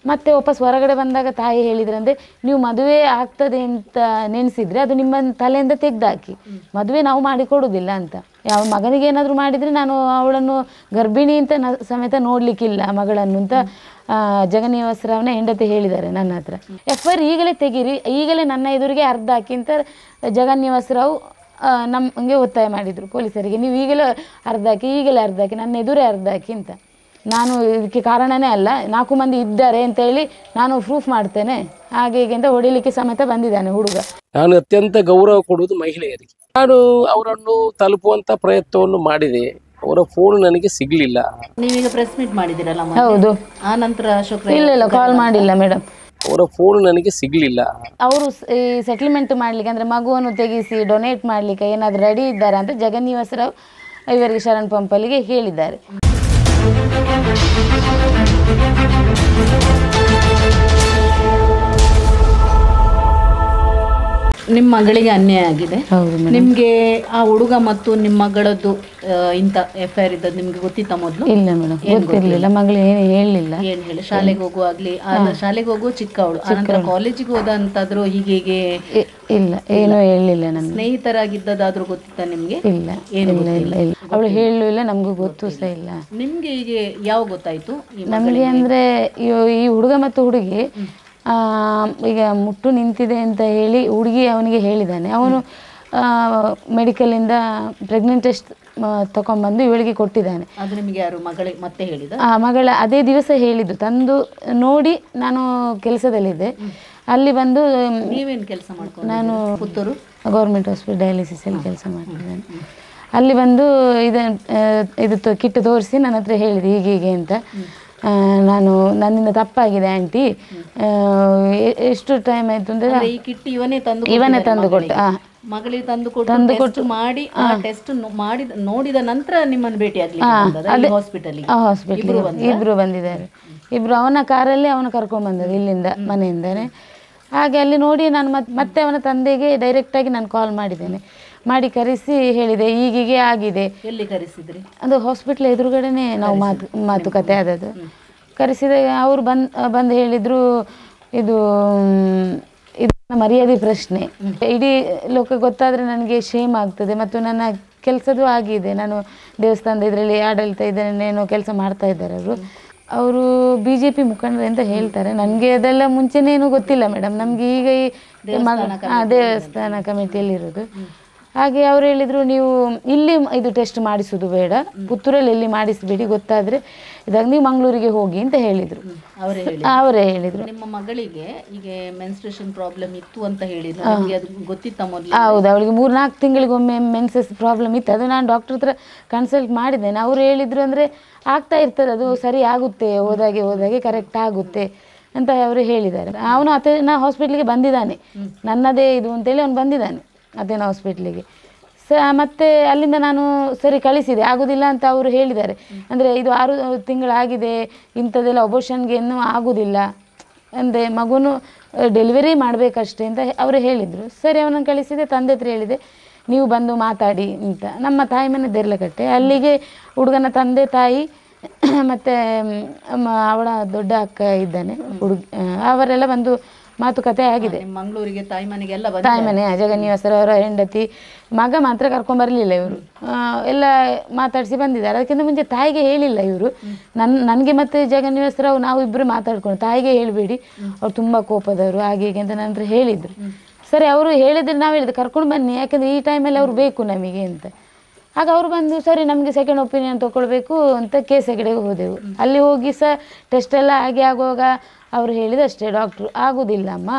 ಮತ್ತೆ ವಾಪಸ್ ಹೊರಗಡೆ ಬಂದಾಗ ತಾಯಿ ಹೇಳಿದ್ರಂದರೆ ನೀವು ಮದುವೆ ಆಗ್ತದೆ ಅಂತ ನೆನೆಸಿದರೆ ಅದು ನಿಮ್ಮ ತಲೆಯಿಂದ ತೆಗೆದಾಕಿ, ಮದುವೆ ನಾವು ಮಾಡಿ ಕೊಡೋದಿಲ್ಲ ಅಂತ. ಯಾವ ಮಗನಿಗೆ ಏನಾದರೂ ಮಾಡಿದರೆ ನಾನು ಅವಳನ್ನು ಗರ್ಭಿಣಿ ಅಂತ ಸಮೇತ ನೋಡಲಿಕ್ಕಿಲ್ಲ ಮಗಳನ್ನು ಅಂತ ಜಗನ್ನಿವಾಸರಾವ್ನ ಹೆಂಡತಿ ಹೇಳಿದ್ದಾರೆ ನನ್ನ ಹತ್ರ. FIR ಈಗಲೇ ತೆಗೀರಿ, ಈಗಲೇ ನನ್ನ ಎದುರಿಗೆ ಅರ್ಧ ಹಾಕಿ ಅಂತ ಜಗನ್ನಿವಾಸರಾವ್ ನಮಗೆ ಒತ್ತಾಯ ಮಾಡಿದರು ಪೊಲೀಸರಿಗೆ. ನೀವು ಈಗಲೇ ಅರ್ಧ ಹಾಕಿ, ಈಗಲೇ ಅರ್ಧ ಹಾಕಿ, ನನ್ನ ಎದುರೇ ಅರ್ಧ ಹಾಕಿ ಅಂತ. ನಾನು ಇದಕ್ಕೆ ಕಾರಣನೇ ಅಲ್ಲ, 4 ಮಂದಿ ಇದ್ದಾರೆ ಅಂತ ಹೇಳಿ ನಾನು ಪ್ರೂಫ್ ಮಾಡ್ತೇನೆ ಹಾಗೆ ಹೀಗೆ ಅಂತ ಹೊಡಿಲಿಕ್ಕೆ ಸಮೇತ ಬಂದಿದ್ದಾನೆ ಹುಡುಗ. ನಾನು ಅತ್ಯಂತ ಗೌರವ ಕೊಡುವುದು ಮಹಿಳೆಯರಿಗೆ. ನಾನು ಅವರನ್ನು ತಲುಪುವಂತ ಪ್ರಯತ್ನವನ್ನು ಮಾಡಿದೆ, ಅವರ ಫೋನ್ ನನಗೆ ಸಿಗ್ಲಿಲ್ಲ. ನೀವೀಗ ಪ್ರೆಸ್ ಮೀಟ್ ಮಾಡಿದಿರಲ್ಲ? ಹೌದು. ಆ ನಂತರ ಅಶೋಕ್ ಇಲ್ಲ ಕಾಲ್ ಮಾಡಿಲ್ಲ ಮೇಡಮ್, ಅವರ ಫೋನ್ ನನಗೆ ಸಿಗ್ಲಿಲ್ಲ. ಅವರು ಈ ಸೆಟ್ಲ್ಮೆಂಟ್ ಮಾಡ್ಲಿಕ್ಕೆ ಅಂದರೆ ಮಗುವನ್ನು ತೆಗಿಸಿ ಡೊನೇಟ್ ಮಾಡ್ಲಿಕ್ಕೆ ಏನಾದರೂ ರೆಡಿ ಇದ್ದಾರೆ ಅಂತ ಜಗನ್ನಿವಾಸರಾವ್ ಇವರಿಗೆ ಶರಣ್ ಪಂಪಲ್ಲಿಗೆ ಹೇಳಿದ್ದಾರೆ. ನಿಮ್ಮ ಮಗಳಿಗೆ ಅನ್ಯಾಯ ಆಗಿದೆ. ನಿಮ್ಗೆ ಆ ಹುಡುಗ ಮತ್ತು ನಿಮ್ಮ ಮಗಳದ್ದು ಇಂಥ FIR ಇದ್ದದ್ದು ನಿಮ್ಗೆ ಗೊತ್ತಿತ್ತ ಮೊದಲು? ಇಲ್ಲ ಮೇಡಮ್, ಗೊತ್ತಿರಲಿಲ್ಲ. ಮಗಳು ಏನು ಹೇಳಲಿಲ್ಲ. ಏನು ಹೇಳಿ ಶಾಲೆಗೆ ಹೋಗುವಾಗ್ಲಿ, ಶಾಲೆಗೆ ಹೋಗುವ ಚಿಕ್ಕವಳು, ಆನಂತರ ಕಾಲೇಜಿಗೆ ಹೋದಂತಾದ್ರೂ ಹೀಗೆ ಇಲ್ಲ, ಏನು ಹೇಳಲಿಲ್ಲ. ನನ್ನ ಸ್ನೇಹಿತರಾಗಿದ್ದದಾದ್ರೂ ಗೊತ್ತಿತ್ತ ನಿಮ್ಗೆ? ಇಲ್ಲ, ಇಲ್ಲ. ಅವಳು ಹೇಳಲಿಲ್ಲ, ನಮಗೂ ಗೊತ್ತೂ ಸಹ ಇಲ್ಲ. ನಿಮ್ಗೆ ಹೀಗೆ ಯಾವ ಗೊತ್ತಾಯ್ತು ನಮಗೆ? ಅಂದರೆ ಈ ಹುಡುಗ ಮತ್ತು ಹುಡುಗಿ ಈಗ ಮುಟ್ಟು ನಿಂತಿದೆ ಅಂತ ಹೇಳಿ ಹುಡುಗಿ ಅವನಿಗೆ ಹೇಳಿದ್ದಾನೆ. ಅವನು ಮೆಡಿಕಲಿಂದ ಪ್ರೆಗ್ನೆಂಟ್ ಟೆಸ್ಟ್ ತಗೊಂಡ್ಬಂದು ಇವಳಿಗೆ ಕೊಟ್ಟಿದ್ದಾನೆ. ಅದು ನಿಮಗೆ ಯಾರು ಮತ್ತೆ ಹೇಳಿದ? ಮಗಳ ಅದೇ ದಿವಸ ಹೇಳಿದ್ದು. ತಂದು ನೋಡಿ ನಾನು ಕೆಲಸದಲ್ಲಿದ್ದೆ, ಅಲ್ಲಿ ಬಂದು. ನೀವೇನು ಕೆಲಸ ಮಾಡ್ಕೊಂಡು? ನಾನು ಪುತ್ತೂರು ಗೌರ್ಮೆಂಟ್ ಹಾಸ್ಪಿಟಲ್ ಡಯಾಲಿಸಿಸಲ್ಲಿ ಕೆಲಸ ಮಾಡ್ತಿದ್ದೇನೆ. ಅಲ್ಲಿ ಬಂದು ಇದು ಕಿಟ್ಟು ತೋರಿಸಿ ನನ್ನ ಹತ್ರ ಹೇಳಿದೆ ಹೀಗೆ ಅಂತ. ನನ್ನಿಂದ ತಪ್ಪಾಗಿದೆ ಆಂಟಿ, ಎಷ್ಟು ಟೈಮ್ ಆಯ್ತು ಅಂದ್ರೆ ಈ ಕಿಟ್ ಇವನೇ ತಂದು ಕೊಟ್ಟ. ಮಗಳಿಗೆ ತಂದು ಕೊಟ್ಟು ಮಾಡಿ ಟೆಸ್ಟ್ ಮಾಡಿ ನೋಡಿದ ನಂತರ ನಿಮ್ಮನ್ನು ಭೇಟಿ ಹಾಸ್ಪಿಟಲ್ ಇಬ್ರು ಬಂದಿದ್ದಾರೆ. ಇಬ್ರು ಅವನ ಕಾರಲ್ಲಿ ಅವನು ಕರ್ಕೊಂಡು ಬಂದದ್ದು ಇಲ್ಲಿಂದ ಮನೆಯಿಂದಾನೆ. ಹಾಗೆ ಅಲ್ಲಿ ನೋಡಿ ನಾನು ಮತ್ತೆ ಅವನ ತಂದೆಗೆ ಡೈರೆಕ್ಟಾಗಿ ನಾನು ಕಾಲ್ ಮಾಡಿದ್ದೇನೆ. ಮಾಡಿ ಕರೆಸಿ ಹೇಳಿದೆ ಹೀಗೆ ಆಗಿದೆ. ಎಲ್ಲಿ ಕರೆಸಿದ್ರಿ? ಅದು ಹಾಸ್ಪಿಟ್ಲ್ ಎದುರುಗಡೆನೆ ನಾವು ಮಾತುಕತೆ ಆದದ್ದು. ಕರೆಸಿದಾಗ ಅವರು ಬಂದು ಹೇಳಿದರು ಇದು ಮರ್ಯಾದೆ ಪ್ರಶ್ನೆ, ಇಡೀ ಲೋಕ ಗೊತ್ತಾದರೆ ನನಗೆ ಶೇಮ್ ಆಗ್ತದೆ ಮತ್ತು ನನ್ನ ಕೆಲಸದ್ದು ಆಗಿದೆ. ನಾನು ದೇವಸ್ಥಾನದ ಇದರಲ್ಲಿ ಆಡಳಿತ ಇದನ್ನೇನೋ ಕೆಲಸ ಮಾಡ್ತಾ ಇದ್ದಾರೆ ಅವರು BJP ಮುಖಂಡರು ಅಂತ ಹೇಳ್ತಾರೆ. ನನಗೆ ಅದೆಲ್ಲ ಮುಂಚೆನೇನು ಗೊತ್ತಿಲ್ಲ ಮೇಡಮ್. ನಮಗೆ ಈಗ ಈ ದೇವಸ್ಥಾನ ಕಮಿಟಿಯಲ್ಲಿರೋದು. ಹಾಗೆ ಅವರು ಹೇಳಿದರು ನೀವು ಇಲ್ಲಿ ಇದು ಟೆಸ್ಟ್ ಮಾಡಿಸೋದು ಬೇಡ, ಪುತ್ತೂರಲ್ಲಿ ಎಲ್ಲಿ ಮಾಡಿಸಬೇಡಿ, ಗೊತ್ತಾದರೆ ಇದಾಗ ನೀವು ಮಂಗಳೂರಿಗೆ ಹೋಗಿ ಅಂತ ಹೇಳಿದರು. ಅವರೇ ಹೇಳಿದರು. ನಿಮ್ಮ ಮಗಳಿಗೆ ಈಗ ಮೆನ್ಸ್ಟ್ರೇಷನ್ ಪ್ರಾಬ್ಲಮ್ ಇತ್ತು ಅಂತ ಹೇಳಿದ್ರು, ಅದು ಗೊತ್ತಿತ್ತ ಮೊದಲು? ಹೌದು, ಅವಳಿಗೆ 3-4 ತಿಂಗಳಿಗೊಮ್ಮೆ ಮೆನ್ಸಸ್ ಪ್ರಾಬ್ಲಮ್ ಇತ್ತು. ಅದು ನಾನು ಡಾಕ್ಟರ್ ಹತ್ರ ಕನ್ಸಲ್ಟ್ ಮಾಡಿದ್ದೇನೆ. ಅವರು ಹೇಳಿದರು ಅಂದರೆ ಆಗ್ತಾ ಇರ್ತದೆ, ಅದು ಸರಿ ಆಗುತ್ತೆ, ಹೋದಾಗೆ ಕರೆಕ್ಟ್ ಆಗುತ್ತೆ ಅಂತ ಅವರು ಹೇಳಿದ್ದಾರೆ. ಅವನು ಅತೇನಾ ಹಾಸ್ಪಿಟ್ಲಿಗೆ ಬಂದಿದ್ದಾನೆ, ನನ್ನದೇ ಇದು ಅಂತೇಳಿ ಅವನು ಬಂದಿದ್ದಾನೆ ಅತೇನಾ ಹಾಸ್ಪಿಟ್ಲಿಗೆ. ಮತ್ತೆ ಅಲ್ಲಿಂದ ನಾನು ಸರಿ ಕಳಿಸಿದೆ, ಆಗೋದಿಲ್ಲ ಅಂತ ಅವರು ಹೇಳಿದ್ದಾರೆ. ಅಂದರೆ ಇದು 6 ತಿಂಗಳಾಗಿದೆ, ಇಂಥದ್ದೆಲ್ಲ ಅಬೋಷನ್ಗೆ ಇನ್ನೂ ಆಗೋದಿಲ್ಲ ಅಂದರೆ ಮಗುನು ಡೆಲಿವರಿ ಮಾಡಬೇಕಷ್ಟೇ ಅಂತ ಅವರು ಹೇಳಿದರು. ಸರಿ ಅವನನ್ನು ಕಳಿಸಿದೆ. ತಂದೆ ಹತ್ರ ಹೇಳಿದೆ ನೀವು ಬಂದು ಮಾತಾಡಿ ಅಂತ. ನಮ್ಮ ತಾಯಿ ಮನೆ ದೇರ್ಲಕಟ್ಟೆ, ಅಲ್ಲಿಗೆ ಹುಡುಗನ ತಂದೆ ತಾಯಿ ಮತ್ತು ಅವಳ ದೊಡ್ಡ ಅಕ್ಕ ಇದ್ದಾನೆ ಅವರೆಲ್ಲ ಬಂದು ಮಾತುಕತೆ ಆಗಿದೆ. ಮಂಗಳೂರಿಗೆ ತಾಯಿ ಮನೆ ಜಗನ್ನಿವಾಸರವರ ಹೆಂಡತಿ ಮಗ ಮಾತ್ರ ಕರ್ಕೊಂಬರಲಿಲ್ಲ. ಇವರು ಎಲ್ಲ ಮಾತಾಡಿಸಿ ಬಂದಿದ್ದಾರೆ. ಅದಕ್ಕಿಂತ ಮುಂಚೆ ತಾಯಿಗೆ ಹೇಳಿಲ್ಲ ಇವರು. ನನಗೆ ಮತ್ತು ಜಗನ್ನಿವಾಸರಾವ್ ನಾವು ಇಬ್ಬರು ಮಾತಾಡ್ಕೊಂಡು ತಾಯಿಗೆ ಹೇಳಬೇಡಿ, ಅವ್ರು ತುಂಬ ಕೋಪದವರು ಹಾಗೆ ಹೀಗೆ ಅಂತ ನನ್ನ ಹೇಳಿದರು. ಸರಿ ಅವರು ಹೇಳಿದ್ರೆ ನಾವು ಹೇಳಿದೆ ಕರ್ಕೊಂಡು ಬನ್ನಿ, ಯಾಕೆಂದರೆ ಈ ಟೈಮಲ್ಲಿ ಅವ್ರು ಬೇಕು ನಮಗೆ ಅಂತ. ಆಗ ಅವರು ಬಂದು ಸರಿ ನಮಗೆ ಸೆಕೆಂಡ್ ಒಪಿನಿಯನ್ ತೊಗೊಳ್ಬೇಕು ಅಂತ KSHeಗಡೆಗೆ ಹೋದೆವು. ಅಲ್ಲಿ ಹೋಗಿ ಸಹ ಟೆಸ್ಟ್ ಎಲ್ಲ ಆಗುವಾಗ ಅವರು ಹೇಳಿದಷ್ಟೇ ಡಾಕ್ಟ್ರು ಆಗೋದಿಲ್ಲಮ್ಮ,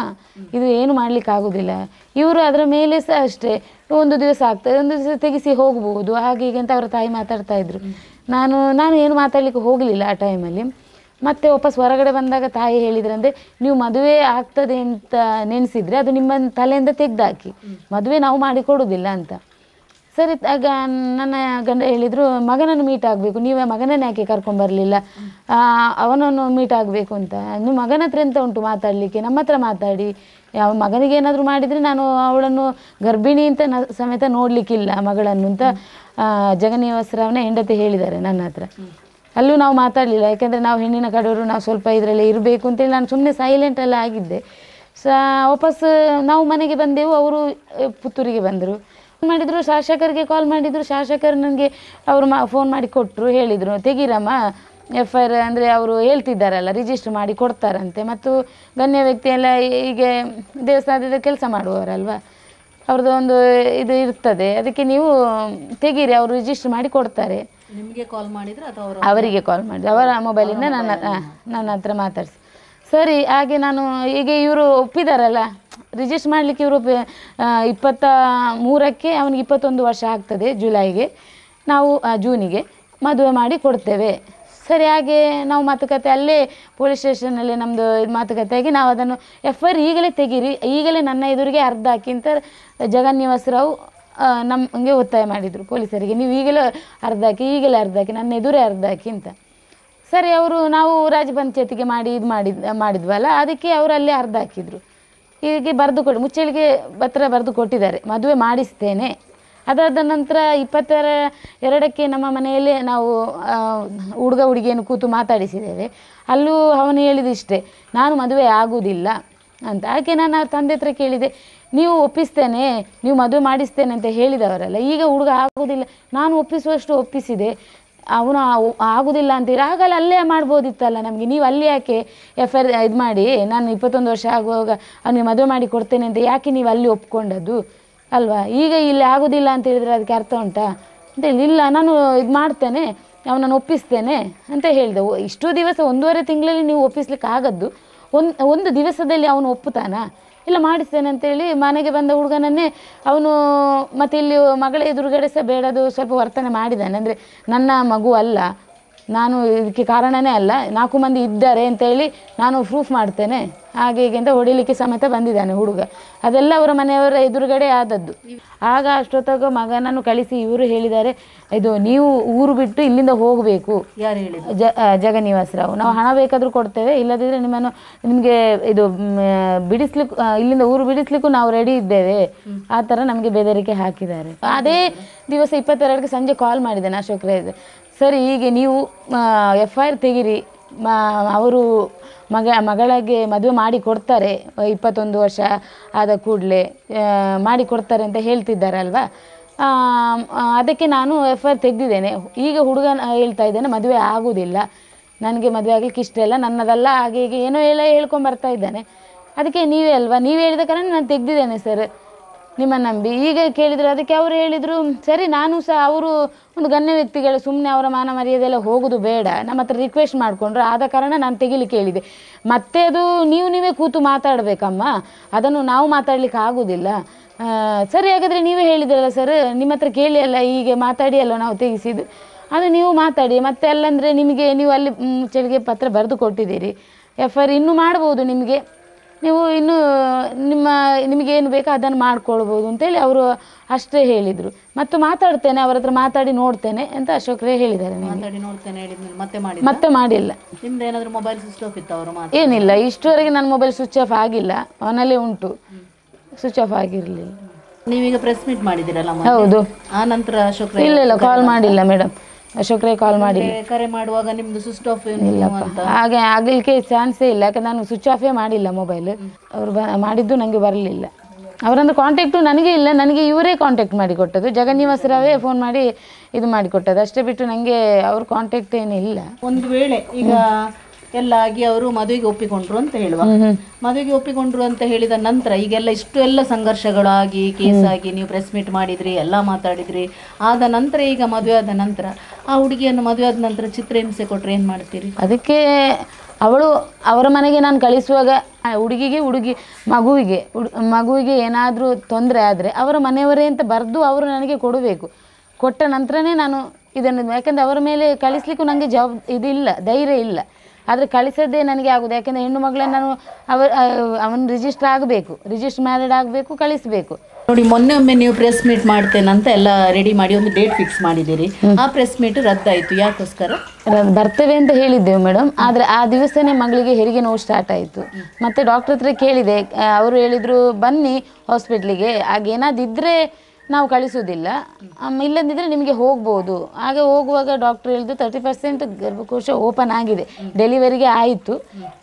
ಇದು ಏನು ಮಾಡಲಿಕ್ಕೆ ಆಗೋದಿಲ್ಲ. ಇವರು ಅದರ ಮೇಲೆ ಸಹ ಅಷ್ಟೇ ಒಂದು ದಿವಸ ಆಗ್ತದೆ, ಒಂದು ದಿವಸ ತೆಗಿಸಿ ಹೋಗ್ಬೋದು ಹಾಗೆ ಹೀಗೆ ಅಂತ ಅವರ ತಾಯಿ ಮಾತಾಡ್ತಾ ಇದ್ರು. ನಾನು ಏನು ಮಾತಾಡಲಿಕ್ಕೆ ಹೋಗಲಿಲ್ಲ ಆ ಟೈಮಲ್ಲಿ. ಮತ್ತೆ ವಾಪಸ್ ಹೊರಗಡೆ ಬಂದಾಗ ತಾಯಿ ಹೇಳಿದ್ರಂದರೆ ನೀವು ಮದುವೆ ಆಗ್ತದೆ ಅಂತ ನೆನೆಸಿದರೆ ಅದು ನಿಮ್ಮ ತಲೆಯಿಂದ ತೆಗೆದಾಕಿ, ಮದುವೆ ನಾವು ಮಾಡಿ ಕೊಡೋದಿಲ್ಲ ಅಂತ. ಸರಿ, ಆಗ ನನ್ನ ಗಂಡ ಹೇಳಿದರು ಮಗನನ್ನು ಮೀಟ್ ಆಗಬೇಕು, ನೀವೇ ಮಗನನ್ನು ಯಾಕೆ ಕರ್ಕೊಂಬರಲಿಲ್ಲ, ಅವನನ್ನು ಮೀಟ್ ಆಗಬೇಕು ಅಂತ. ನೀವು ಮಗನ ಹತ್ರ ಎಂತ ಉಂಟು ಮಾತಾಡಲಿಕ್ಕೆ, ನಮ್ಮ ಹತ್ರ ಮಾತಾಡಿ. ಯಾವ ಮಗನಿಗೆ ಏನಾದರೂ ಮಾಡಿದರೆ ನಾನು ಅವಳನ್ನು ಗರ್ಭಿಣಿ ಅಂತ ಸಮೇತ ನೋಡಲಿಕ್ಕಿಲ್ಲ ಮಗಳನ್ನು ಅಂತ ಜಗನ್ನಿವಾಸರಾವ್ನ ಹೆಂಡತಿ ಹೇಳಿದ್ದಾರೆ ನನ್ನ ಹತ್ರ. ಅಲ್ಲೂ ನಾವು ಮಾತಾಡಲಿಲ್ಲ, ಯಾಕೆಂದರೆ ನಾವು ಹೆಣ್ಣಿನ ಕಡೆಯವರು, ನಾವು ಸ್ವಲ್ಪ ಇದರಲ್ಲೇ ಇರಬೇಕು ಅಂತೇಳಿ ನಾನು ಸುಮ್ಮನೆ ಸೈಲೆಂಟೆಲ್ಲ ಆಗಿದ್ದೆ. ವಾಪಸ್ ನಾವು ಮನೆಗೆ ಬಂದೆವು, ಅವರು ಪುತ್ತೂರಿಗೆ ಬಂದರು. ಮಾಡಿದರು, ಶಾಸಕರಿಗೆ ಕಾಲ್ ಮಾಡಿದರು. ಶಾಸಕರು ನನಗೆ ಅವರು ಫೋನ್ ಮಾಡಿ ಕೊಟ್ಟರು, ಹೇಳಿದರು ತೆಗೀರಮ್ಮ FIR, ಅಂದರೆ ಅವರು ಹೇಳ್ತಿದ್ದಾರಲ್ಲ ರಿಜಿಸ್ಟ್ರ್ ಮಾಡಿ ಕೊಡ್ತಾರಂತೆ. ಮತ್ತು ಗಣ್ಯ ವ್ಯಕ್ತಿ ಎಲ್ಲ ಹೀಗೆ ದೇವಸ್ಥಾನದ ಕೆಲಸ ಮಾಡುವವರಲ್ವ, ಅವ್ರದ್ದು ಒಂದು ಇದು ಇರ್ತದೆ, ಅದಕ್ಕೆ ನೀವು ತೆಗೀರಿ, ಅವರು ರಿಜಿಸ್ಟ್ರ್ ಮಾಡಿ ಕೊಡ್ತಾರೆ. ನಿಮಗೆ ಕಾಲ್ ಮಾಡಿದ್ರೆ ಅಥವಾ ಅವರಿಗೆ ಕಾಲ್ ಮಾಡಿದ್ರು, ಅವರ ಮೊಬೈಲಿಂದ ನನ್ನ ಹತ್ರ ಮಾತಾಡಿಸಿ. ಸರಿ, ಹಾಗೆ ನಾನು ಹೀಗೆ ಇವರು ಒಪ್ಪಿದಾರಲ್ಲ ರಿಜಿಸ್ಟ್ರ್ ಮಾಡಲಿಕ್ಕೆ, ಇವರು 23ಕ್ಕೆ ಅವನಿಗೆ 21 ವರ್ಷ ಆಗ್ತದೆ, ಜುಲೈಗೆ, ನಾವು ಜೂನಿಗೆ ಮದುವೆ ಮಾಡಿ ಕೊಡ್ತೇವೆ. ಸರಿ, ಹಾಗೆ ನಾವು ಮಾತುಕತೆ ಅಲ್ಲೇ ಪೊಲೀಸ್ ಸ್ಟೇಷನಲ್ಲಿ ನಮ್ಮದು ಮಾತುಕತೆಯಾಗಿ ನಾವು ಅದನ್ನು FIR ಈಗಲೇ ತೆಗೀರಿ, ಈಗಲೇ ನನ್ನ ಎದುರಿಗೆ ಅರ್ಧ ಹಾಕಿ ಅಂತ ಜಗನ್ನಿವಾಸರಾವ್ ನಮಗೆ ಒತ್ತಾಯ ಮಾಡಿದರು ಪೊಲೀಸರಿಗೆ. ನೀವು ಈಗಲೇ ಅರ್ಧ ಹಾಕಿ, ಈಗಲೇ ಅರ್ಧ ಹಾಕಿ, ನನ್ನ ಎದುರೇ ಅರ್ಧ ಹಾಕಿ ಅಂತ. ಸರಿ, ಅವರು ನಾವು ರಾಜ್ಯ ಪಂಚಾಯತಿಗೆ ಮಾಡಿದ್ವಲ್ಲ, ಅದಕ್ಕೆ ಅವರು ಅಲ್ಲೇ ಅರ್ಧ ಹಾಕಿದರು. ಹೀಗೆ ಬರೆದು ಮುಚ್ಚಳಿಗೆ ಪತ್ರ ಬರೆದು ಕೊಟ್ಟಿದ್ದಾರೆ, ಮದುವೆ ಮಾಡಿಸ್ತೇನೆ. ಅದಾದ ನಂತರ 22ಕ್ಕೆ ನಮ್ಮ ಮನೆಯಲ್ಲೇ ನಾವು ಹುಡುಗ ಹುಡುಗಿಯನ್ನು ಕೂತು ಮಾತಾಡಿಸಿದ್ದೇವೆ. ಅಲ್ಲೂ ಅವನು ಹೇಳಿದಿಷ್ಟೇ, ನಾನು ಮದುವೆ ಆಗುವುದಿಲ್ಲ ಅಂತ. ಯಾಕೆ ನಾನು ತಂದೆ ಹತ್ರ ಕೇಳಿದೆ, ನೀವು ಒಪ್ಪಿಸ್ತೇನೆ, ನೀವು ಮದುವೆ ಮಾಡಿಸ್ತೇನೆ ಅಂತ ಹೇಳಿದವರಲ್ಲ, ಈಗ ಹುಡುಗ ಆಗೋದಿಲ್ಲ, ನಾನು ಒಪ್ಪಿಸುವಷ್ಟು ಒಪ್ಪಿಸಿದೆ, ಅವನು ಆಗೋದಿಲ್ಲ ಅಂತೀರಿ, ಆಗಲ್ಲ ಅಲ್ಲೇ ಮಾಡ್ಬೋದಿತ್ತಲ್ಲ ನಮಗೆ, ನೀವು ಅಲ್ಲಿ ಯಾಕೆ FIR ಇದು ಮಾಡಿ, ನಾನು 21 ವರ್ಷ ಆಗುವಾಗ ಅವನಿಗೆ ಮದುವೆ ಮಾಡಿ ಕೊಡ್ತೇನೆ ಅಂತ ಯಾಕೆ ನೀವು ಅಲ್ಲಿ ಒಪ್ಕೊಂಡದ್ದು ಅಲ್ವಾ? ಈಗ ಇಲ್ಲಿ ಆಗೋದಿಲ್ಲ ಅಂತ ಹೇಳಿದರೆ ಅದಕ್ಕೆ ಅರ್ಥ ಉಂಟಾ ಅಂತ ಹೇಳಿ, ಇಲ್ಲ ನಾನು ಇದು ಮಾಡ್ತೇನೆ, ಅವನನ್ನು ಒಪ್ಪಿಸ್ತೇನೆ ಅಂತ ಹೇಳಿದೆ. ಇಷ್ಟು ದಿವಸ 1.5 ತಿಂಗಳಲ್ಲಿ ನೀವು ಒಪ್ಪಿಸ್ಲಿಕ್ಕೆ ಆಗದ್ದು, ಒಂದು ದಿವಸದಲ್ಲಿ ಅವನು ಒಪ್ಪುತ್ತಾನಾ? ಇಲ್ಲ, ಮಾಡಿಸ್ತೇನೆ ಅಂತೇಳಿ ಮನೆಗೆ ಬಂದ ಹುಡುಗನನ್ನೇ ಅವನು ಮತ್ತು ಇಲ್ಲಿ ಮಗಳ ಎದುರುಗಡೆ ಸಹ ಬೇಡದು ಸ್ವಲ್ಪ ವರ್ತನೆ ಮಾಡಿದ್ದಾನೆ. ಅಂದರೆ ನನ್ನ ಮಗು ಅಲ್ಲ, ನಾನು ಇದಕ್ಕೆ ಕಾರಣನೇ ಅಲ್ಲ, 4 ಮಂದಿ ಇದ್ದಾರೆ ಅಂತೇಳಿ ನಾನು ಪ್ರೂಫ್ ಮಾಡ್ತೇನೆ, ಹಾಗೆ ಹೀಗೆ ಅಂತ ಹೊಡಿಲಿಕ್ಕೆ ಸಮೇತ ಬಂದಿದ್ದಾನೆ ಹುಡುಗ. ಅದೆಲ್ಲ ಅವರ ಮನೆಯವರ ಎದುರುಗಡೆ ಆದದ್ದು. ಆಗ ಅಷ್ಟೊತ್ತಾಗ ಮಗನನ್ನು ಕಳಿಸಿ ಇವರು ಹೇಳಿದ್ದಾರೆ, ಇದು ನೀವು ಊರು ಬಿಟ್ಟು ಇಲ್ಲಿಂದ ಹೋಗಬೇಕು. ಯಾರು ಹೇಳಿದ್ರು? ಜಗನ್ನಿವಾಸರಾವ್. ನಾವು ಹಣ ಬೇಕಾದರೂ ಕೊಡ್ತೇವೆ, ಇಲ್ಲದಿದ್ದರೆ ನಿಮಗೆ ಇದು ಬಿಡಿಸ್ಲಿಕ್ಕೂ, ಇಲ್ಲಿಂದ ಊರು ಬಿಡಿಸ್ಲಿಕ್ಕೂ ನಾವು ರೆಡಿ ಇದ್ದೇವೆ, ಆ ಥರ ನಮಗೆ ಬೆದರಿಕೆ ಹಾಕಿದ್ದಾರೆ. ಅದೇ ದಿವಸ 22ಕ್ಕೆ ಸಂಜೆ ಕಾಲ್ ಮಾಡಿದ್ದೇನೆ ಅಶೋಕ್ ರೈ. ಸರಿ, ಹೀಗೆ ನೀವು FIR ತೆಗೀರಿ, ಅವರು ಮಗಳಿಗೆ ಮದುವೆ ಮಾಡಿ ಕೊಡ್ತಾರೆ, 21 ವರ್ಷ ಆದ ಕೂಡಲೇ ಮಾಡಿ ಕೊಡ್ತಾರೆ ಅಂತ ಹೇಳ್ತಿದ್ದಾರಲ್ವ, ಅದಕ್ಕೆ ನಾನು FIR ತೆಗೆದಿದ್ದೇನೆ. ಈಗ ಹುಡುಗ ಹೇಳ್ತಾ ಇದ್ದೇನೆ ಮದುವೆ ಆಗೋದಿಲ್ಲ, ನನಗೆ ಮದುವೆ ಆಗಲಿಕ್ಕೆ ಇಷ್ಟ ಇಲ್ಲ, ನನ್ನದಲ್ಲ, ಹಾಗೆ ಹೀಗೆ ಏನೋ ಹೇಳ್ಕೊಂಬರ್ತಾ ಇದ್ದಾನೆ. ಅದಕ್ಕೆ ನೀವೇ ಅಲ್ವಾ, ನೀವು ಹೇಳಿದ ಕಾರಣ ನಾನು ತೆಗೆದಿದ್ದೇನೆ ಸರ್ ನಿಮ್ಮ ನಂಬಿ. ಈಗ ಕೇಳಿದರು, ಅದಕ್ಕೆ ಅವರು ಹೇಳಿದರು, ಸರಿ ನಾನು ಸಹ ಅವರು ಒಂದು ಗಣ್ಯ ವ್ಯಕ್ತಿಗಳು, ಸುಮ್ಮನೆ ಅವರ ಮಾನ ಮರ್ಯಾದೆಲ್ಲ ಹೋಗೋದು ಬೇಡ, ನಮ್ಮ ಹತ್ರ ರಿಕ್ವೆಸ್ಟ್ ಮಾಡಿಕೊಂಡ್ರು, ಆದ ಕಾರಣ ನಾನು ತೆಗಿಲಿಕ್ಕೆ ಹೇಳಿದೆ. ಮತ್ತೆ ಅದು ನೀವೇ ಕೂತು ಮಾತಾಡಬೇಕಮ್ಮ, ಅದನ್ನು ನಾವು ಮಾತಾಡಲಿಕ್ಕೆ ಆಗೋದಿಲ್ಲ. ಸರಿ, ಹಾಗಾದರೆ ನೀವೇ ಹೇಳಿದ್ರಲ್ಲ ಸರ್, ನಿಮ್ಮ ಹತ್ರ ಕೇಳಿ ಅಲ್ಲ, ಹೀಗೆ ಮಾತಾಡಿ ಅಲ್ಲ ನಾವು ತೆಗಿಸಿದ್ದು, ಅದು ನೀವು ಮಾತಾಡಿ. ಮತ್ತೆ ಅಲ್ಲಂದರೆ ನಿಮಗೆ ನೀವು ಅಲ್ಲಿ ಮುಚ್ಚಳಿಗೆ ಪತ್ರ ಬರೆದು ಕೊಟ್ಟಿದ್ದೀರಿ, FIR ಇನ್ನೂ ಮಾಡ್ಬೋದು ನಿಮಗೆ, ನೀವು ಇನ್ನೂ ನಿಮಗೇನು ಬೇಕೋ ಅದನ್ನು ಮಾಡ್ಕೊಳ್ಬೋದು ಅಂತೇಳಿ ಅವರು ಅಷ್ಟೇ ಹೇಳಿದರು. ಮತ್ತು ಮಾತಾಡ್ತೇನೆ, ಅವರ ಹತ್ರ ಮಾತಾಡಿ ನೋಡ್ತೇನೆ ಅಂತ ಅಶೋಕ್ ರೈ ಹೇಳಿದ್ದಾರೆ. ಮಾತಾಡಿ ನೋಡ್ತೇನೆ ಹೇಳಿದ್ಮೇಲೆ ಮತ್ತೆ ಮಾಡಿಲ್ಲ. ನಿಮ್ದು ಏನಾದರೂ ಮೊಬೈಲ್ ಸ್ವಿಚ್ ಆಫ್ ಇತ್ತು ಅವರು? ಏನಿಲ್ಲ, ಇಷ್ಟುವರೆಗೆ ನನ್ನ ಮೊಬೈಲ್ ಸ್ವಿಚ್ ಆಫ್ ಆಗಿಲ್ಲ, ಅವನಲ್ಲೇ ಉಂಟು, ಸ್ವಿಚ್ ಆಫ್ ಆಗಿರಲಿಲ್ಲ. ನೀವೀಗ ಪ್ರೆಸ್ ಮೀಟ್ ಮಾಡಿದ್ದೀರಲ್ಲ? ಹೌದು. ಆ ನಂತರ ಅಶೋಕ್ ರೈ ಇಲ್ಲ ಕಾಲ್ ಮಾಡಿಲ್ಲ ಮೇಡಮ್, ಅಶೋಕ್ ರೈ ಕಾಲ್ ಮಾಡಿಲ್ಲ. ಕರೆ ಮಾಡುವಾಗ ನಿಮ್ದು ಸ್ವಿಚ್ ಆಫ್ ಇಲ್ಲಪ್ಪ, ಹಾಗೆ ಆಗಲಿಕ್ಕೆ ಚಾನ್ಸೇ ಇಲ್ಲ, ಯಾಕಂದ್ರೆ ನಾನು ಸ್ವಿಚ್ ಆಫೇ ಮಾಡಿಲ್ಲ ಮೊಬೈಲ್. ಅವರು ಮಾಡಿದ್ದು ನನಗೆ ಬರಲಿಲ್ಲ, ಅವರೊಂದು ಕಾಂಟ್ಯಾಕ್ಟು ನನಗೆ ಇಲ್ಲ, ನನಗೆ ಇವರೇ ಕಾಂಟ್ಯಾಕ್ಟ್ ಮಾಡಿ ಕೊಟ್ಟದ್ದು, ಜಗನ್ನಿವಾಸರಾವೇ ಫೋನ್ ಮಾಡಿ ಇದು ಮಾಡಿಕೊಟ್ಟದ್ದು, ಅಷ್ಟೇ ಬಿಟ್ಟು ನನಗೆ ಅವ್ರ ಕಾಂಟ್ಯಾಕ್ಟ್ ಏನಿಲ್ಲ. ಒಂದು ವೇಳೆ ಈಗ ಎಲ್ಲ ಆಗಿ ಅವರು ಮದುವೆಗೆ ಒಪ್ಪಿಕೊಂಡ್ರು ಅಂತ ಹೇಳುವ, ಮದುವೆಗೆ ಒಪ್ಪಿಕೊಂಡ್ರು ಅಂತ ಹೇಳಿದ ನಂತರ ಈಗೆಲ್ಲ ಇಷ್ಟು ಎಲ್ಲ ಸಂಘರ್ಷಗಳಾಗಿ ಕೇಸಾಗಿ ನೀವು ಪ್ರೆಸ್ ಮೀಟ್ ಮಾಡಿದ್ರಿ, ಎಲ್ಲ ಮಾತಾಡಿದ್ರಿ, ಆದ ನಂತರ ಈಗ ಮದುವೆ ಆದ ನಂತರ ಆ ಹುಡುಗಿಯನ್ನು ಮದುವೆ ಆದ ನಂತರ ಚಿತ್ರಹಿಂಸೆ ಕೊಟ್ಟರೆ ಏನು ಮಾಡ್ತೀರಿ? ಅದಕ್ಕೆ ಅವರ ಮನೆಗೆ ನಾನು ಕಳಿಸುವಾಗ ಮಗುವಿಗೆ ಏನಾದರೂ ತೊಂದರೆ ಆದರೆ ಅವರ ಮನೆಯವರೇ ಅಂತ ಬರೆದು ಅವರು ನನಗೆ ಕೊಡಬೇಕು. ಕೊಟ್ಟ ನಂತರನೇ ನಾನು ಇದನ್ನು, ಯಾಕೆಂದರೆ ಅವರ ಮೇಲೆ ಕಳಿಸ್ಲಿಕ್ಕೂ ನನಗೆ ಇದಿಲ್ಲ, ಧೈರ್ಯ ಇಲ್ಲ. ಆದರೆ ಕಳಿಸೋದೇ ನನಗೆ ಆಗೋದು, ಯಾಕೆಂದರೆ ಹೆಣ್ಣು ಮಗಳನ್ನು ನಾನು ಅವನು ರಿಜಿಸ್ಟರ್ ಆಗಬೇಕು, ರಿಜಿಸ್ಟರ್ ಮ್ಯಾರಿಡ್ ಆಗಬೇಕು, ಕಳಿಸಬೇಕು. ನೋಡಿ, ಮೊನ್ನೆ ಒಮ್ಮೆ ನೀವು ಪ್ರೆಸ್ ಮೀಟ್ ಮಾಡ್ತೇನೆ ಅಂತ ಎಲ್ಲ ರೆಡಿ ಮಾಡಿ ಒಂದು ಡೇಟ್ ಫಿಕ್ಸ್ ಮಾಡಿದ್ದೀರಿ, ಆ ಪ್ರೆಸ್ ಮೀಟ್ ರದ್ದಾಯಿತು, ಯಾಕೋಸ್ಕರ? ಬರ್ತೇವೆ ಅಂತ ಹೇಳಿದ್ದೆವು ಮೇಡಮ್, ಆದರೆ ಆ ದಿವಸನೇ ಮಗಳಿಗೆ ಹೆರಿಗೆ ನೋವು ಸ್ಟಾರ್ಟ್ ಆಯಿತು. ಮತ್ತು ಡಾಕ್ಟರ್ ಹತ್ರ ಕೇಳಿದೆ, ಅವರು ಹೇಳಿದರು ಬನ್ನಿ ಹಾಸ್ಪಿಟ್ಲಿಗೆ, ಹಾಗೇನಾದಿದ್ದರೆ ನಾವು ಕಳಿಸೋದಿಲ್ಲ, ಇಲ್ಲದಿದ್ದರೆ ನಿಮಗೆ ಹೋಗ್ಬೋದು. ಹಾಗೆ ಹೋಗುವಾಗ ಡಾಕ್ಟ್ರ್ ಹೇಳಿದ್ರು 30% ಗರ್ಭಕೋಶ ಓಪನ್ ಆಗಿದೆ, ಡೆಲಿವರಿಗೆ ಆಯಿತು,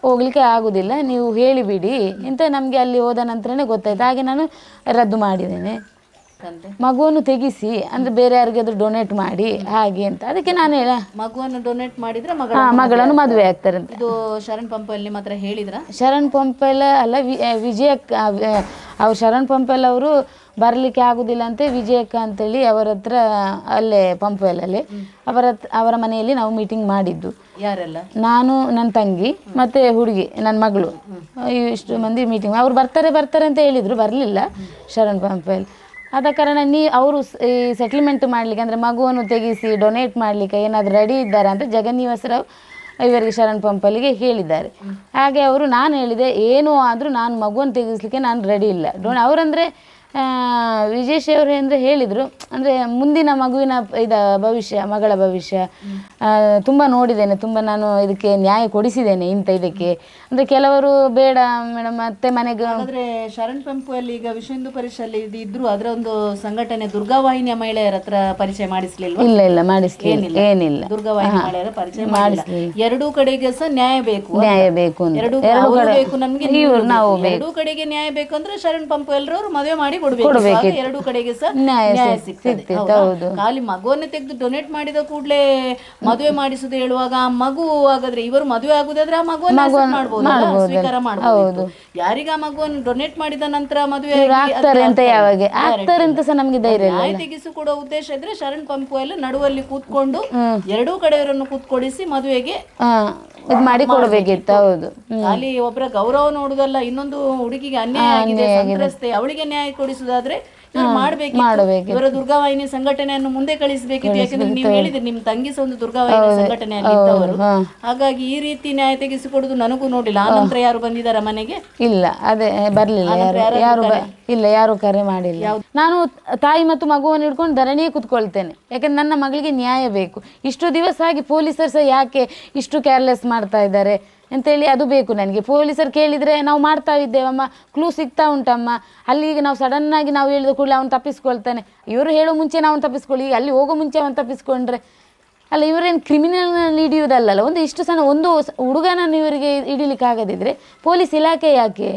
ಹೋಗ್ಲಿಕ್ಕೆ ಆಗೋದಿಲ್ಲ, ನೀವು ಹೇಳಿಬಿಡಿ ಅಂತ ನಮಗೆ ಅಲ್ಲಿ ಹೋದ ನಂತರನೇ ಗೊತ್ತಾಯ್ತು. ಹಾಗೆ ನಾನು ರದ್ದು ಮಾಡಿದ್ದೇನೆ. ಮಗುವನ್ನು ತೆಗಿಸಿ ಅಂದರೆ ಬೇರೆ ಯಾರಿಗಾದ್ರೂ ಡೊನೇಟ್ ಮಾಡಿ ಹಾಗೆ ಅಂತ. ಅದಕ್ಕೆ ನಾನು ಮಗುವನ್ನು ಡೊನೇಟ್ ಮಾಡಿದ್ರೆ ಮಗಳನ್ನು ಮದುವೆ ಆಗ್ತಾರೆ ಅಂತ. ಇದು ಶರಣ್ ಪಂಪಲ್ಲಿ ಮಾತ್ರ ಹೇಳಿದ್ರ? ಶರಣ್ ಪಂಪೆಲ್ಲ ಅಲ್ಲ, ವಿಜಯಕ್ಕ, ಅವ್ರು ಶರಣ್ ಪಂಪೆಲ್ ಅವರು ಬರಲಿಕ್ಕೆ ಆಗೋದಿಲ್ಲ ಅಂತ ವಿಜಯಕ್ಕ ಅಂತೇಳಿ ಅವರ ಹತ್ರ ಅಲ್ಲೇ ಪಂಪೆಲಲ್ಲಿ ಅವರ ಮನೆಯಲ್ಲಿ ನಾವು ಮೀಟಿಂಗ್ ಮಾಡಿದ್ದು. ಯಾರೆಲ್ಲ? ನಾನು, ನನ್ನ ತಂಗಿ ಮತ್ತು ಹುಡುಗಿ, ನನ್ನ ಮಗಳು, ಇಷ್ಟು ಮಂದಿ ಮೀಟಿಂಗ್. ಅವ್ರು ಬರ್ತಾರೆ ಅಂತ ಹೇಳಿದರು, ಬರಲಿಲ್ಲ ಶರಣ್ ಪಂಪೆಲ್. ಆದ ಕಾರಣ ಅವರು ಈ ಸೆಟ್ಲ್ಮೆಂಟ್ ಮಾಡಲಿಕ್ಕೆ ಅಂದರೆ ಮಗುವನ್ನು ತೆಗಿಸಿ ಡೊನೇಟ್ ಮಾಡಲಿಕ್ಕೆ ಏನಾದರೂ ರೆಡಿ ಇದ್ದಾರೆ ಅಂತ ಜಗನ್ನಿವಾಸರಾವ್ ಇವರಿಗೆ ಶರಣ್ ಪಂಪಲ್ಲಿಗೆ ಹೇಳಿದ್ದಾರೆ. ಹಾಗೆ ನಾನು ಹೇಳಿದೆ, ಏನೂ ಆದರೂ ನಾನು ಮಗುವನ್ನು ತೆಗಿಸ್ಲಿಕ್ಕೆ ನಾನು ರೆಡಿ ಇಲ್ಲ. ಅವರಂದರೆ ವಿಜೇಶ್ ಅವರು ಅಂದರೆ ಹೇಳಿದರು, ಅಂದರೆ ಮುಂದಿನ ಮಗುವಿನ ಭವಿಷ್ಯ, ಮಗಳ ಭವಿಷ್ಯ ತುಂಬ ನೋಡಿದ್ದೇನೆ, ತುಂಬ ನಾನು ಇದಕ್ಕೆ ನ್ಯಾಯ ಕೊಡಿಸಿದ್ದೇನೆ ಇದಕ್ಕೆ. ಅಂದರೆ ಕೆಲವರು ಬೇಡ ಮೇಡಮ್ ಮತ್ತೆ ಮನೆಗೆ. ಆದರೆ ಶರಣ್ ಪಂಪಲ್ಲಿ ಈಗ ವಿಶ್ವ ಹಿಂದೂ ಪರಿಷಲ್ಲಿ ಇದ್ರು, ಅದರ ಒಂದು ಸಂಘಟನೆ ದುರ್ಗಾವಾಹಿನಿಯ ಮಹಿಳೆಯರ ಹತ್ರ ಪರಿಚಯ ಮಾಡಿಸ್ಲಿಲ್ವಾ? ಇಲ್ಲ ಮಾಡಿಸ್ಲಿಲ್ಲ, ಏನಿಲ್ಲ. ದುರ್ಗಾವಾಹಿನಿ ಮಹಿಳೆಯರ ಪರಿಚಯ ಮಾಡಿಸ್ಲಿಲ್ಲ. ಎರಡೂ ಕಡೆಗೆ ಸಹ ನ್ಯಾಯ ಬೇಕು ಎರಡೂ ಬೇಕು ನಮಗೆ. ಎರಡೂ ಕಡೆಗೆ ನ್ಯಾಯ ಬೇಕು ಅಂದ್ರೆ ಶರಣ್ ಪಂಪಲ್ರವರು ಮದುವೆ ಮಾಡಿ ಕೊಡ್ಬೇಕು. ಎರಡು ಕಡೆಗೆ ಸಹ ನ್ಯಾಯ ಸಿಗ್ತದೆ. ಖಾಲಿ ಮಗುವನ್ನೇ ತೆಗೆದು ಡೊನೇಟ್ ಮಾಡಿದ ಕೂಡಲೇ ಮದುವೆ ಮಾಡಿಸುದು ಹೇಳುವಾಗ ಆ ಮಗು ಹಾಗಾದ್ರೆ ಇವರು ಮದುವೆ ಆಗುದಾದ್ರೆ ಆ ಮಗುವನ್ನು ಮಾಡಬಹುದು, ಸ್ವೀಕಾರ ಮಾಡಬಹುದು. ಯಾರಿಗ ಆ ಮಗುವನ್ನು ಡೊನೇಟ್ ಮಾಡಿದ ನಂತರ ಮದುವೆ ನ್ಯಾಯ ತೆಗೆಸಿಕೊಡುವ ಉದ್ದೇಶ ಇದ್ರೆ ಶರಣ್ ಪಂಪು ಎಲ್ಲ ನಡುವಲ್ಲಿ ಕೂತ್ಕೊಂಡು ಎರಡೂ ಕಡೆಯವರನ್ನು ಕೂತ್ಕೊಡಿಸಿ ಮದುವೆಗೆ ಮಾಡಿ ಕೊಡಬೇಕಿತ್ತು. ಹೌದು, ಅಲ್ಲಿ ಒಬ್ಬರ ಗೌರವ ನೋಡುದಲ್ಲ, ಇನ್ನೊಂದು ಹುಡುಗಿಗೆ ಅನ್ಯಾಯ ಆಗಿದೆ, ಸಂತ್ರಸ್ತೆ, ಅವಳಿಗೆ ನ್ಯಾಯ ಕೊಡಿಸುದಾದ್ರೆ ಮಾಡಬೇಕು. ಇವರ ದುರ್ಗಾವಾಹಿನಿ ಸಂಘಟನೆಯನ್ನು ಮುಂದೆ ಕಳಿಸಬೇಕಿತ್ತು. ಯಾಕಂದ್ರೆ ನೀವು ಹೇಳಿದ್ರಿ ನಿಮ್ಮ ತಂಗಿ ಸಹ ಒಂದು ದುರ್ಗಾವಾಹಿನಿ ಸಂಘಟನೆಯಲ್ಲಿ ಇದ್ದವರು. ಹಾಗಾಗಿ ಈ ರೀತಿ ನ್ಯಾಯ ತೆಗೆಸಿಕೊಡುದು ನನಗೂ ನೋಡಿಲ್ಲ. ಆ ನಂತರ ಯಾರು ಬಂದಿದ್ದಾರ ಮನೆಗೆ? ಇಲ್ಲ, ಅದೇ ಬರ್ಲಿಲ್ಲ, ಯಾರು ಕರೆ ಮಾಡಿಲ್ಲ. ನಾನು ತಾಯಿ ಮತ್ತು ಮಗುವನ್ನು ಹಿಡ್ಕೊಂಡು ಧರಣಿಯೇ ಕುತ್ಕೊಳ್ತೇನೆ. ಯಾಕಂದ್ರೆ ನನ್ನ ಮಗಳಿಗೆ ನ್ಯಾಯ ಬೇಕು. ಇಷ್ಟು ದಿವಸ ಆಗಿ ಪೊಲೀಸರು ಸಹ ಯಾಕೆ ಇಷ್ಟು ಕೇರ್ಲೆಸ್ ಮಾಡ್ತಾ ಇದ್ದಾರೆ ಅಂತೇಳಿ ಅದು ಬೇಕು ನನಗೆ. ಪೊಲೀಸರು ಕೇಳಿದರೆ ನಾವು ಮಾಡ್ತಾ ಇದ್ದೇವಮ್ಮ, ಕ್ಲೂ ಸಿಗ್ತಾ ಉಂಟಮ್ಮ, ಅಲ್ಲಿಗೆ ನಾವು ಸಡನ್ನಾಗಿ ನಾವು ಹೇಳಿದ ಕೂಡಲೇ ಅವನು ತಪ್ಪಿಸ್ಕೊಳ್ತಾನೆ. ಇವರು ಹೇಳೋ ಮುಂಚೆ ನಾವು ತಪ್ಪಿಸ್ಕೊಳ್ಳಿ, ಈಗ ಅಲ್ಲಿ ಹೋಗೋ ಮುಂಚೆ ಅವನು ತಪ್ಪಿಸ್ಕೊಂಡ್ರೆ ಅಲ್ಲ, ಇವರೇನು ಕ್ರಿಮಿನಲ್ನಲ್ಲಿ ಹಿಡಿಯುವುದಲ್ಲ. ಒಂದು ಇಷ್ಟು ಸಣ್ಣ ಒಂದು ಹುಡುಗನನ್ನು ಇವರಿಗೆ ಹಿಡಿಲಿಕ್ಕೆ ಆಗದಿದ್ದರೆ ಪೊಲೀಸ್ ಇಲಾಖೆ ಯಾಕೆ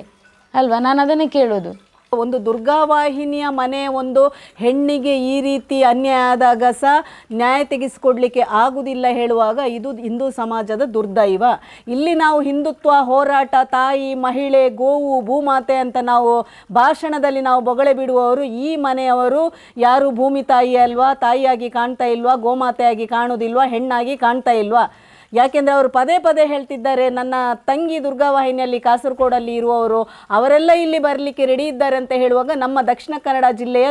ಅಲ್ವಾ? ನಾನು ಅದನ್ನೇ ಕೇಳೋದು. ಒಂದು ದುರ್ಗಾವಾಹಿನಿಯ ಮನೆ ಒಂದು ಹೆಣ್ಣಿಗೆ ಈ ರೀತಿ ಅನ್ಯಾಯ ಆದಾಗ ಸಹ ನ್ಯಾಯ ತೆಗೆಸಿಕೊಡ್ಲಿಕ್ಕೆ ಆಗುವುದಿಲ್ಲ ಹೇಳುವಾಗ ಇದು ಹಿಂದೂ ಸಮಾಜದ ದುರ್ದೈವ. ಇಲ್ಲಿ ನಾವು ಹಿಂದುತ್ವ ಹೋರಾಟ, ತಾಯಿ, ಮಹಿಳೆ, ಗೋವು, ಭೂಮಾತೆ ಅಂತ ನಾವು ಭಾಷಣದಲ್ಲಿ ನಾವು ಬೊಗಳೆ ಬಿಡುವವರು, ಈ ಮನೆಯವರು ಯಾರು ಭೂಮಿ ತಾಯಿ ಅಲ್ವಾ, ತಾಯಿಯಾಗಿ ಕಾಣ್ತಾ ಇಲ್ವಾ, ಗೋಮಾತೆಯಾಗಿ ಕಾಣುವುದಿಲ್ವಾ, ಹೆಣ್ಣಾಗಿ ಕಾಣ್ತಾ ಇಲ್ವಾ? ಯಾಕೆಂದರೆ ಅವರು ಪದೇ ಪದೇ ಹೇಳ್ತಿದ್ದಾರೆ, ನನ್ನ ತಂಗಿ ದುರ್ಗಾವಾಹಿನಿಯಲ್ಲಿ ಕಾಸರಗೋಡಲ್ಲಿ ಇರುವವರು ಅವರೆಲ್ಲ ಇಲ್ಲಿ ಬರಲಿಕ್ಕೆ ರೆಡಿ ಇದ್ದಾರೆ ಅಂತ ಹೇಳುವಾಗ ನಮ್ಮ ದಕ್ಷಿಣ ಕನ್ನಡ ಜಿಲ್ಲೆಯ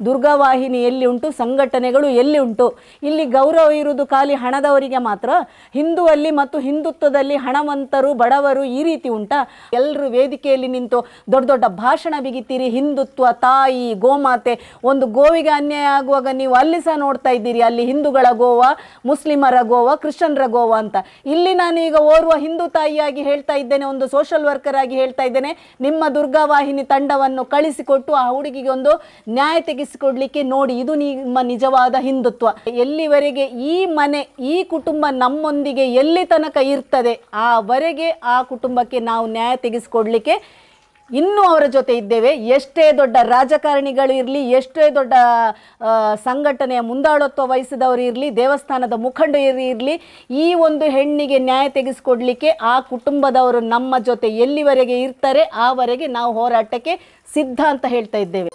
ದುರ್ಗಾವಾಹಿನಿ ಎಲ್ಲಿ ಉಂಟು, ಸಂಘಟನೆಗಳು ಎಲ್ಲಿ ಉಂಟು? ಇಲ್ಲಿ ಗೌರವ ಇರುವುದು ಖಾಲಿ ಹಣದವರಿಗೆ ಮಾತ್ರ. ಹಿಂದುವಲ್ಲಿ ಮತ್ತು ಹಿಂದುತ್ವದಲ್ಲಿ ಹಣವಂತರು ಬಡವರು ಈ ರೀತಿ ಉಂಟಾ? ಎಲ್ಲರೂ ವೇದಿಕೆಯಲ್ಲಿ ನಿಂತು ದೊಡ್ಡ ದೊಡ್ಡ ಭಾಷಣ ಬಿಗಿತೀರಿ, ಹಿಂದುತ್ವ, ತಾಯಿ, ಗೋಮಾತೆ. ಒಂದು ಗೋವಿಗೆ ಅನ್ಯಾಯ ಆಗುವಾಗ ನೀವು ಅಲ್ಲಿ ಸಹ ನೋಡ್ತಾ ಇದ್ದೀರಿ, ಅಲ್ಲಿ ಹಿಂದೂಗಳ ಗೋವ, ಮುಸ್ಲಿಮರ ಗೋವ, ಕ್ರಿಶ್ಚಿಯನ್ರ ಗೋವ ಅಂತ. ಇಲ್ಲಿ ನಾನು ಈಗ ಓರ್ವ ಹಿಂದೂ ತಾಯಿಯಾಗಿ ಹೇಳ್ತಾ ಇದ್ದೇನೆ, ಒಂದು ಸೋಷಿಯಲ್ ವರ್ಕರ್ ಆಗಿ ಹೇಳ್ತಾ ಇದ್ದೇನೆ, ನಿಮ್ಮ ದುರ್ಗಾವಾಹಿನಿ ತಂಡವನ್ನು ಕಳಿಸಿಕೊಟ್ಟು ಆ ಹುಡುಗಿಗೆ ಒಂದು ನ್ಯಾಯ ತೆಗೆಸಿಕೊಡ್ಲಿಕ್ಕೆ ನೋಡಿ. ಇದು ನಿಮ್ಮ ನಿಜವಾದ ಹಿಂದುತ್ವ. ಎಲ್ಲಿವರೆಗೆ ಈ ಮನೆ, ಈ ಕುಟುಂಬ ನಮ್ಮೊಂದಿಗೆ ಎಲ್ಲಿ ತನಕ ಇರ್ತದೆ ಆವರೆಗೆ ಆ ಕುಟುಂಬಕ್ಕೆ ನಾವು ನ್ಯಾಯ ತೆಗೆಸಿಕೊಡ್ಲಿಕ್ಕೆ ಇನ್ನೂ ಅವರ ಜೊತೆ ಇದ್ದೇವೆ. ಎಷ್ಟೇ ದೊಡ್ಡ ರಾಜಕಾರಣಿಗಳು ಇರಲಿ, ಎಷ್ಟೇ ದೊಡ್ಡ ಸಂಘಟನೆಯ ಮುಂದಾಳತ್ವ ವಹಿಸಿದವರು ಇರಲಿ, ದೇವಸ್ಥಾನದ ಮುಖಂಡರು ಇರಲಿ, ಈ ಒಂದು ಹೆಣ್ಣಿಗೆ ನ್ಯಾಯ ತೆಗೆಸಿಕೊಡ್ಲಿಕ್ಕೆ ಆ ಕುಟುಂಬದವರು ನಮ್ಮ ಜೊತೆ ಎಲ್ಲಿವರೆಗೆ ಇರ್ತಾರೆ ಆವರೆಗೆ ನಾವು ಹೋರಾಟಕ್ಕೆ ಸಿದ್ಧ ಅಂತ ಹೇಳ್ತಾ ಇದ್ದೇವೆ.